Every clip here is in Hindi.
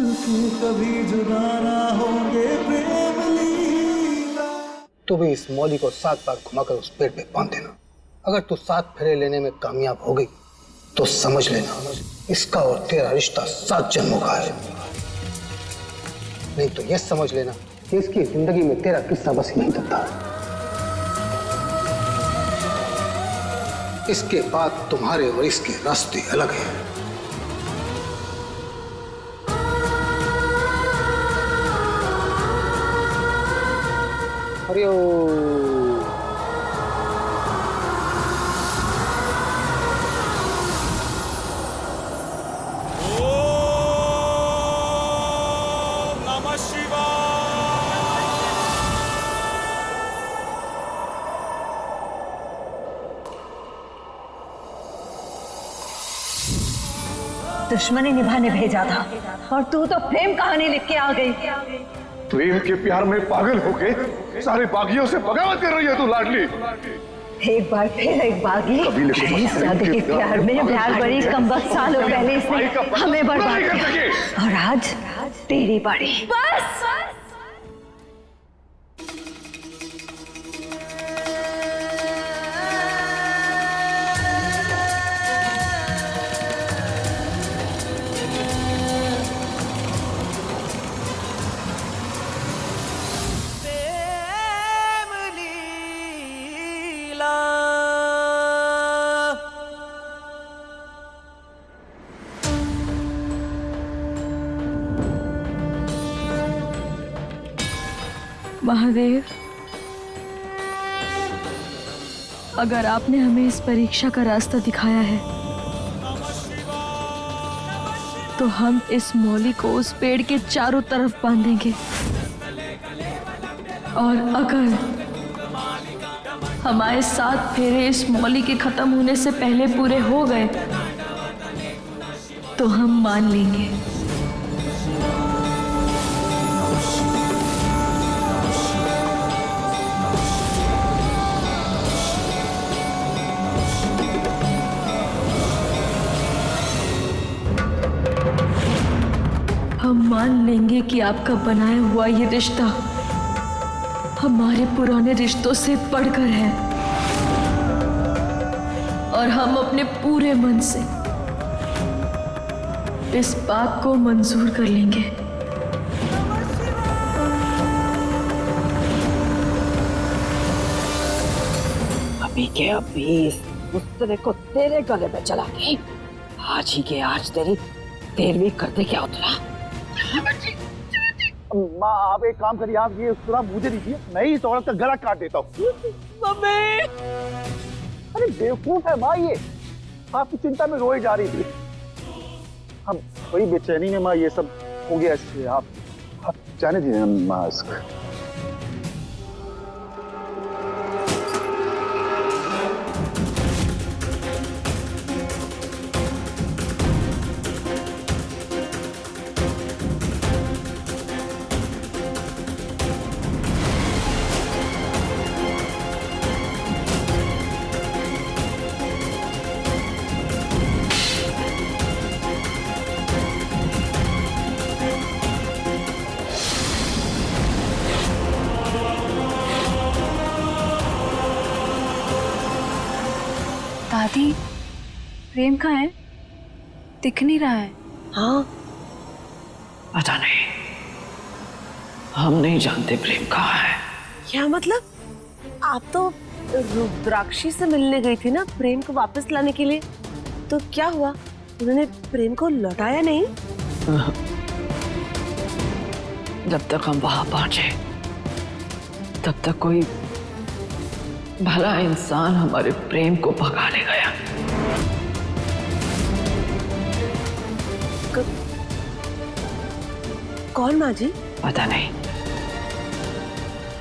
मिलके कभी जुदा ना होंगे प्रेम लीला। तू भी इस मौली को 7 बार घुमाकर उस पेड़ पे बांध देना। अगर तू 7 फेरे लेने में कामयाब हो गई तो समझ लेना इसका और तेरा रिश्ता 7 जन्मों का है। नहीं तो यह समझ लेना कि इसकी जिंदगी में तेरा किस्सा बस नहीं चलता। इसके बाद तुम्हारे और इसके रास्ते अलग हैं। हरिओम। दुश्मनी निभाने भेजा था और तू तो प्रेम कहानी लिख के आ गई। प्रेम के प्यार में पागल होके सारे बागियों से बगावत कर रही है तू लाडली। एक बार फिर एक बागी शादी के प्यार में प्यार बड़ी कमबख्त सालों पहले इसने हमें बर्बाद किया और आज तेरी बारी। बस महादेव, अगर आपने हमें इस परीक्षा का रास्ता दिखाया है तो हम इस मौली को उस पेड़ के चारों तरफ बांधेंगे और अगर हमारे 7 फेरे इस मौली के खत्म होने से पहले पूरे हो गए तो हम मान लेंगे। हम मान लेंगे कि आपका बनाया हुआ ये रिश्ता हमारे पुराने रिश्तों से बढ़कर है और हम अपने पूरे मन से इस बात को मंजूर कर लेंगे। अभी के अभी इस मुस्तरे को तेरे गले पे चला के आज ही के आज तेरी 13वीं करते क्या उतरा। माँ आप एक काम करिए, आप ये पूरा मुझे दीजिए, मैं ही इस औरत का गला काट देता हूँ। मम्मी! अरे बेवकूफ है माँ ये, आपकी चिंता में रोई जा रही थी। हम बड़ी बेचैनी में माँ ये सब हो गया इससे आप जाने दीजिए माँ इसको। दादी, प्रेम कहाँ है? दिख नहीं रहा है। हाँ, पता नहीं, हम नहीं जानते प्रेम कहाँ है। क्या मतलब? आप तो रुद्राक्षी से मिलने गई थी ना प्रेम को वापस लाने के लिए, तो क्या हुआ? उन्होंने प्रेम को लौटाया नहीं? जब तक हम वहां पहुंचे तब तक कोई भला इंसान हमारे प्रेम को भगा ले गया। कौन माँ जी? पता नहीं,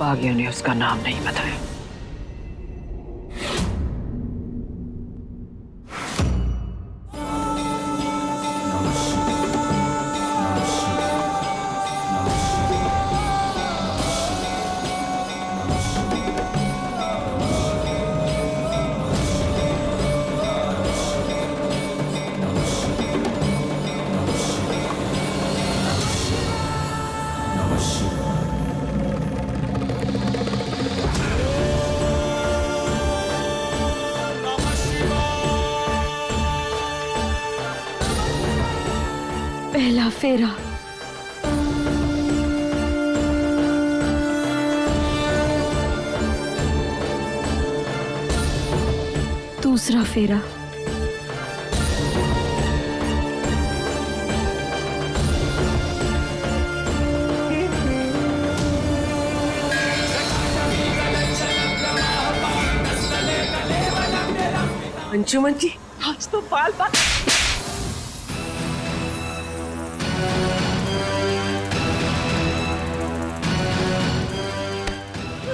बागियों ने उसका नाम नहीं बताया। पहला फेरा, दूसरा फेरा, अंशुमन जी आज तो बाल बाल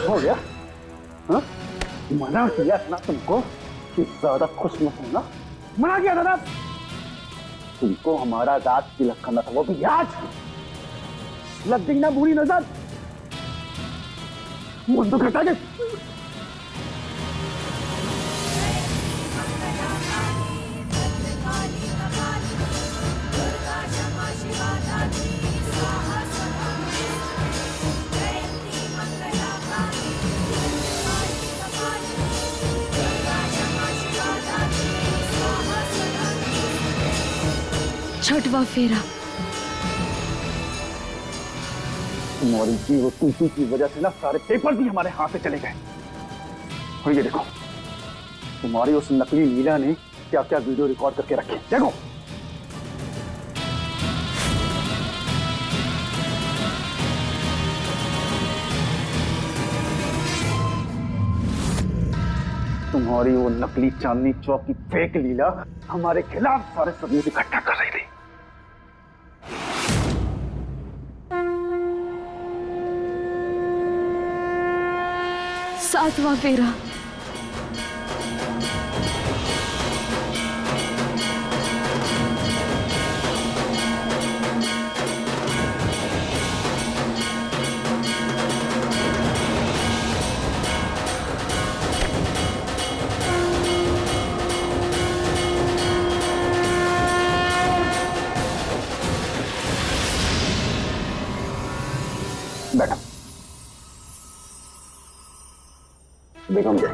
हो गया? हाँ? मना किया था ना तुमको कि ज्यादा खुश मत होना। मना किया था ना तुमको, हमारा रात तिलक करना था, वो भी आज। लग गई ना बुरी नजर? मुंह तो कटा दे। छठवां फेरा, तुम्हारी की वो टूटू की वजह से ना सारे पेपर भी हमारे हाथ से चले गए। और ये देखो, तुम्हारी उस नकली लीला ने क्या क्या वीडियो रिकॉर्ड करके रखे, देखो। तुम्हारी वो नकली चांदनी चौक की फेक लीला हमारे खिलाफ सारे सबूत इकट्ठा कर रही थी। सातवां फेरा, बैठो बेगम जी।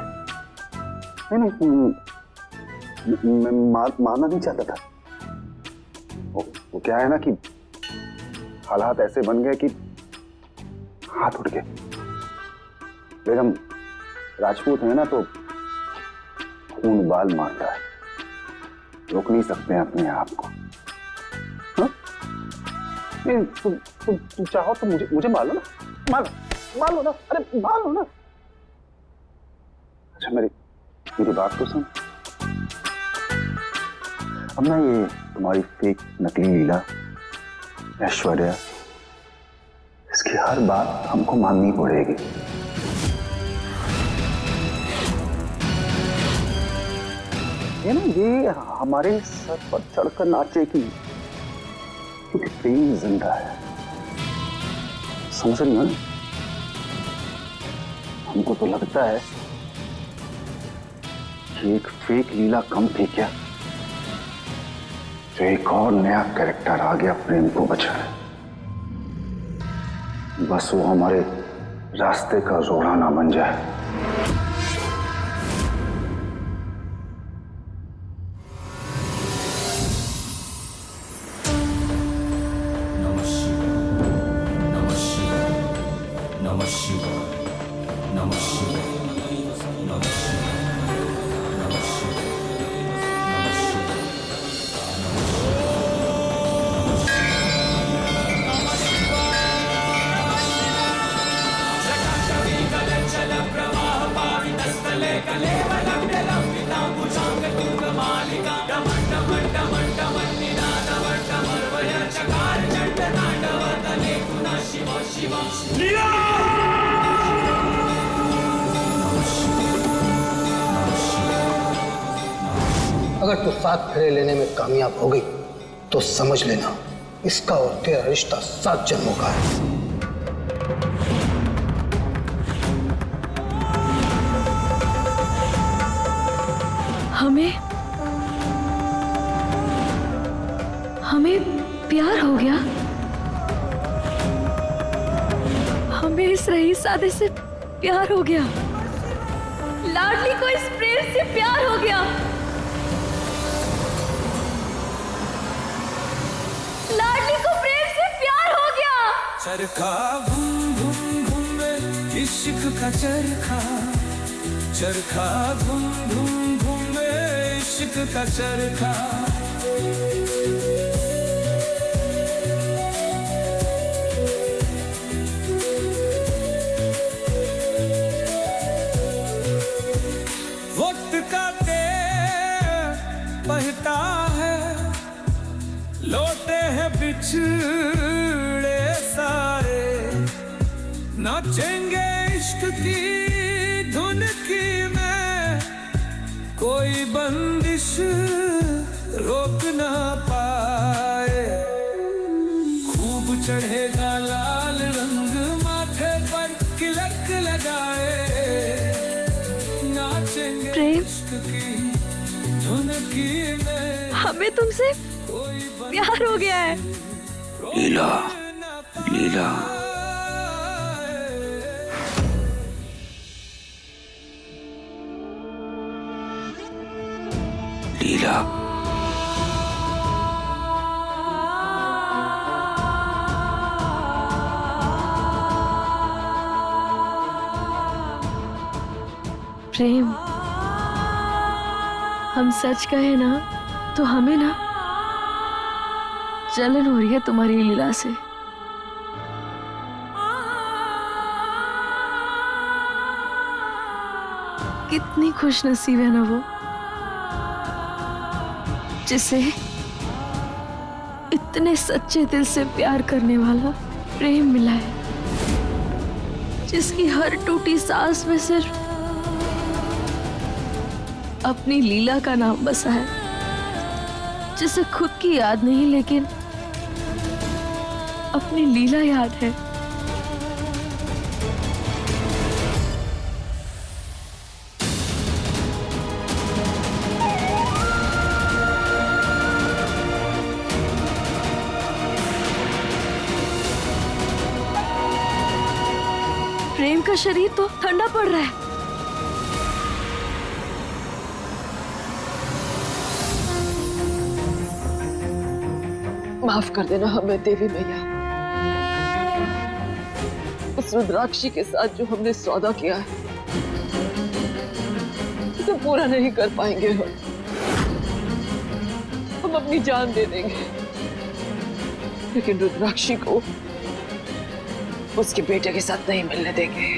नहीं, मैं मारना नहीं चाहता था। वो क्या है ना कि हालात ऐसे बन गए कि हाथ उठ गए। बेगम राजपूत है ना, तो खून बाल मारता है, रोक नहीं सकते हैं अपने आप को। नहीं, तुम चाहो तो मुझे मार लो ना, मार लो ना, अरे मार लो ना। अच्छा मेरी बात तो सुन। अब ना ये तुम्हारी फेक नकली लीला, ऐश्वर्या, इसकी हर बात हमको माननी पड़ेगी। ये ना, ये हमारे सर पर चढ़कर नाचेगी क्योंकि प्रेम जिंदा है, समझ रही हो ना? हमको तो लगता है कि एक फेक लीला कम थी क्या, जो एक और नया कैरेक्टर आ गया प्रेम को बचाने। बस वो हमारे रास्ते का रोड़ा ना बन जाए। अगर तू 7 फेरे लेने में कामयाब हो गई तो समझ लेना इसका और तेरा रिश्ता 7 जन्मों का है। हमें प्यार हो गया। इस रईसजादे से प्यार हो गया, लाडली को इस प्रेम से प्यार हो गया, लाडली को प्रेम से प्यार हो गया। चरखा घूम घूम घूमे इश्क का चरखा, चरखा घूम घूम घूमे इश्क का चरखा। वक्त का तेर बहता है, लौटे हैं बिछड़े सारे, नाचेंगे इश्क की धुन की में, कोई बंदिश रोक ना पाए। खूब चढ़ेगा लाल रंग माथे पर तिलक लगाए, नाचेंगे प्रेम, इश्क की धुन की में, हमें तुमसे कोई प्यार हो गया है। लीला, लीला, लीला। प्रेम, हम सच कहे ना तो हमें ना जलन हो रही है तुम्हारी लीला से। कितनी खुश नसीब है ना वो, जिसे इतने सच्चे दिल से प्यार करने वाला प्रेम मिला है, जिसकी हर टूटी सांस में सिर्फ अपनी लीला का नाम बसा है, जिसे खुद की याद नहीं लेकिन अपनी लीला याद है। प्रेम का शरीर तो ठंडा पड़ रहा है। माफ कर देना हमें देवी मैया, उस रुद्राक्षी के साथ जो हमने सौदा किया है उसे पूरा नहीं कर पाएंगे हम अपनी जान दे देंगे, लेकिन रुद्राक्षी को उसके बेटे के साथ नहीं मिलने देंगे।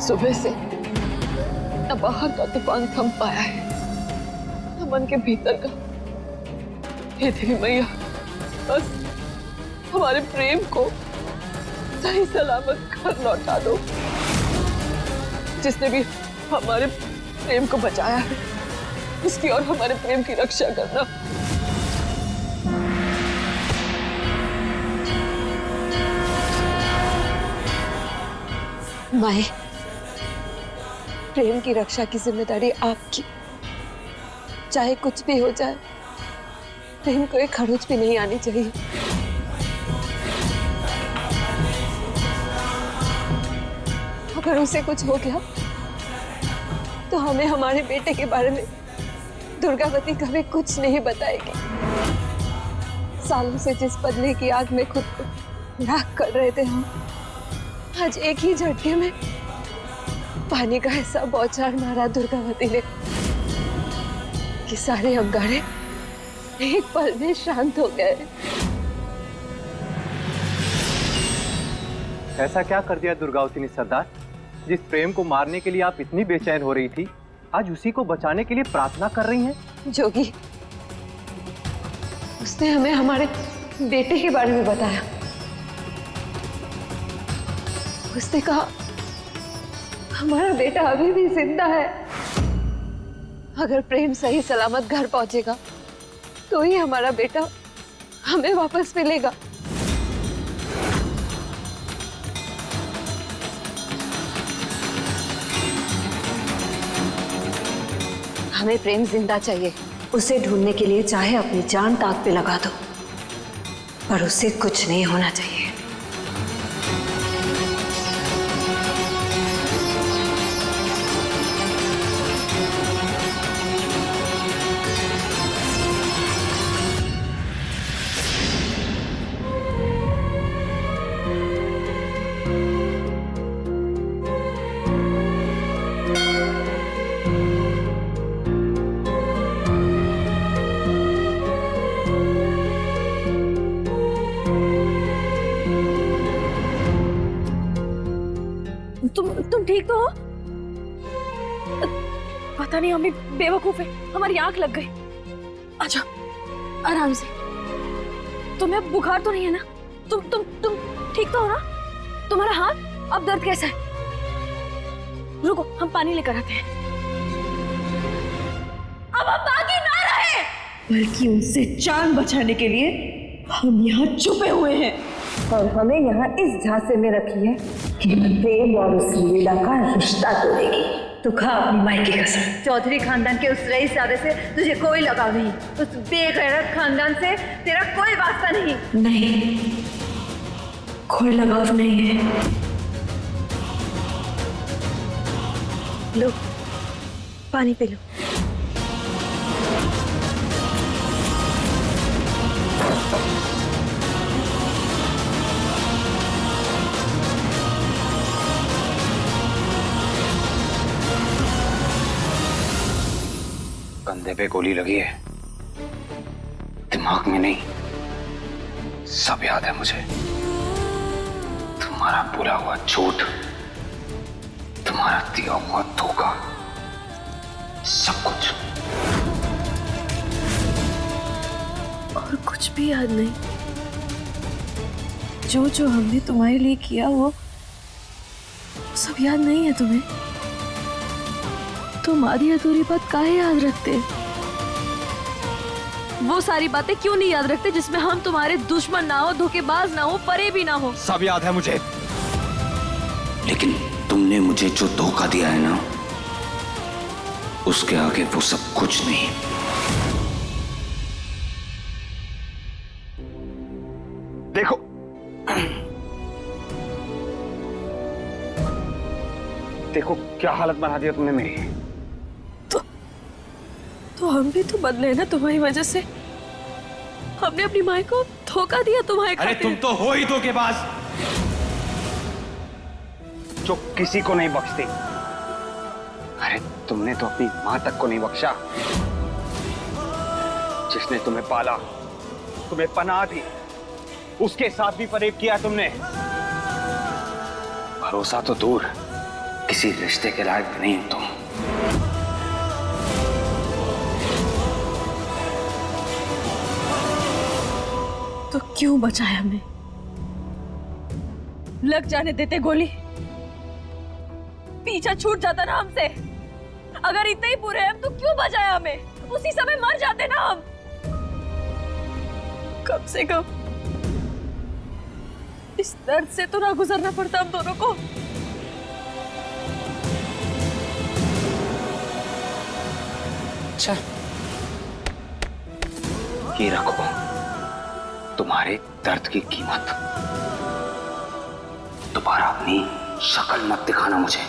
सुबह से न बाहर का तूफान थम पाया है, न मन के भीतर का। हे देवी मैया, बस हमारे प्रेम को सही सलामत घर लौटा दो। जिसने भी हमारे प्रेम को बचाया है उसकी और हमारे प्रेम की रक्षा करना। माए, प्रेम की रक्षा की जिम्मेदारी आपकी। चाहे कुछ भी हो जाए, प्रेम को एक खरोच भी नहीं आनी चाहिए। अगर उसे कुछ हो गया तो हमें हमारे बेटे के बारे में दुर्गावती कभी कुछ नहीं बताएगी। सालों से जिस बदले की आग में खुद को राख कर रहे थे हम, आज एक ही झटके में पानी का ऐसा बौछार मारा दुर्गावती ने कि सारे अंगारे एक पल में शांत हो गए। ऐसा क्या कर दिया दुर्गावती ने सरदार? जिस प्रेम को मारने के लिए आप इतनी बेचैन हो रही थी, आज उसी को बचाने के लिए प्रार्थना कर रही हैं। जोगी, उसने हमें हमारे बेटे के बारे में बताया। उसने कहा हमारा बेटा अभी भी जिंदा है। अगर प्रेम सही सलामत घर पहुंचेगा तो ही हमारा बेटा हमें वापस मिलेगा। हमें प्रेम जिंदा चाहिए। उसे ढूंढने के लिए चाहे अपनी जान ताक पे लगा दो, पर उसे कुछ नहीं होना चाहिए। तुम ठीक तो हो? पता नहीं, हम भी बेवकूफ है, हमारी आंख लग गई। अच्छा आराम से। तुम्हें बुखार तो नहीं है ना? तुम ठीक तो हो ना? तुम्हारा हाथ अब दर्द कैसा है? रुको, हम पानी लेकर आते हैं। अब हम बागी ना रहे, बल्कि उनसे जान बचाने के लिए हम यहाँ छुपे हुए हैं। और हमें यहाँ इस झांसे में रखी है कि प्रेम और उस लीला का रिश्ता तोड़ेगी। तू खा अपनी माई की कसम। चौधरी खानदान के उस रईसजादे से तुझे कोई लगाव नहीं, उस बेगैरत खानदान से तेरा कोई वास्ता नहीं। नहीं, कोई लगाव नहीं है। लो पानी पी लो। कंधे पे गोली लगी है, दिमाग में नहीं। सब याद है मुझे, तुम्हारा बुरा हुआ झूठ, तुम्हारा दिया हुआ धोखा, सब कुछ। और कुछ भी याद नहीं। जो जो हमने तुम्हारे लिए किया वो सब याद नहीं है तुम्हें? तुम आधी अधूरी बात काहे याद रखते? वो सारी बातें क्यों नहीं याद रखते जिसमें हम तुम्हारे दुश्मन ना हो, धोखेबाज ना हो, परे भी ना हो? सब याद है मुझे, लेकिन तुमने मुझे जो धोखा दिया है ना, उसके आगे वो सब कुछ नहीं। देखो देखो क्या हालत बना दिया तुमने मेरी। तो हम भी तो बदले ना तुम्हारी वजह से। हमने अपनी माँ को धोखा दिया तुम्हारे अरे तुम तो हो ही धोखेबाज, जो किसी को नहीं बख्शती। अरे तुमने तो अपनी माँ तक को नहीं बख्शा, जिसने तुम्हें पाला, तुम्हें पनाह दी, उसके साथ भी फरेब किया तुमने। भरोसा तो दूर, किसी रिश्ते के लायक नहीं हो तुम। तो क्यों बचाया हमें? लग जाने देते गोली, पीछा छूट जाता ना हमसे। अगर इतने ही बुरे हैं तो क्यों बचाया हमें? उसी समय मर जाते ना हम। कम से कम इस दर्द से तो ना गुजरना पड़ता हम दोनों को। अच्छा, ये रखो तुम्हारे दर्द की कीमत। दोबारा अपनी शक्ल मत दिखाना मुझे।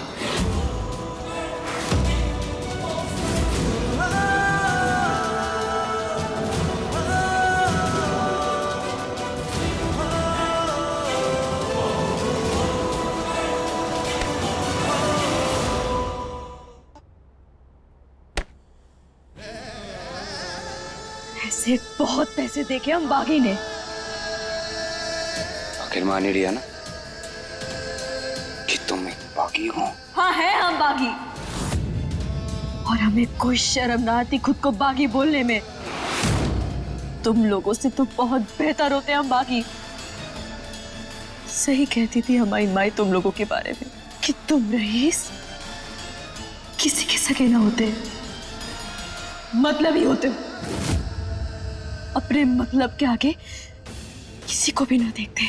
ऐसे बहुत पैसे देके हम बागी ने। आखिर मान ही लिया ना कि तुम एक बागी हो। हाँ है हम बागी, और हमें कोई शर्म ना आती खुद को बागी बोलने में। तुम लोगों से तो बहुत बेहतर होते हम बागी। सही कहती थी हमारी माई तुम लोगों के बारे में कि तुम रईस किसी के सगे ना होते, मतलब ही होते हो। अपने मतलब के आगे किसी को भी ना देखते।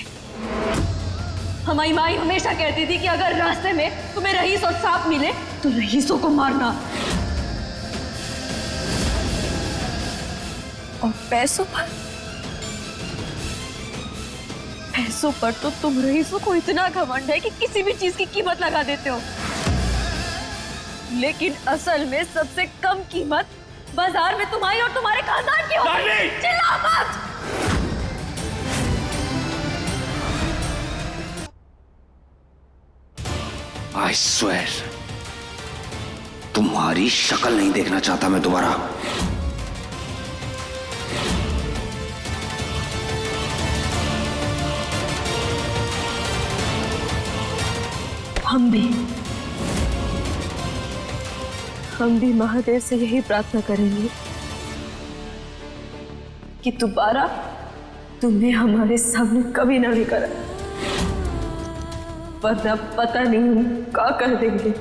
हमारी माई हमेशा कहती थी कि अगर रास्ते में तुम्हें रईस और सांप मिले तो रईसों को मारना। और पैसों पर तो तुम रईसों को इतना घमंड है कि किसी भी चीज की कीमत लगा देते हो, लेकिन असल में सबसे कम कीमत बाजार में तुम्हारी और तुम्हारे खानदान की होगी। चिल्ला मत। आई स्वेर, तुम्हारी शक्ल नहीं देखना चाहता मैं दोबारा। हम भी महादेव से यही प्रार्थना करेंगे कि दोबारा तुम्हें हमारे सामने कभी ना भी करा, वरना पता नहीं हम क्या कर देंगे।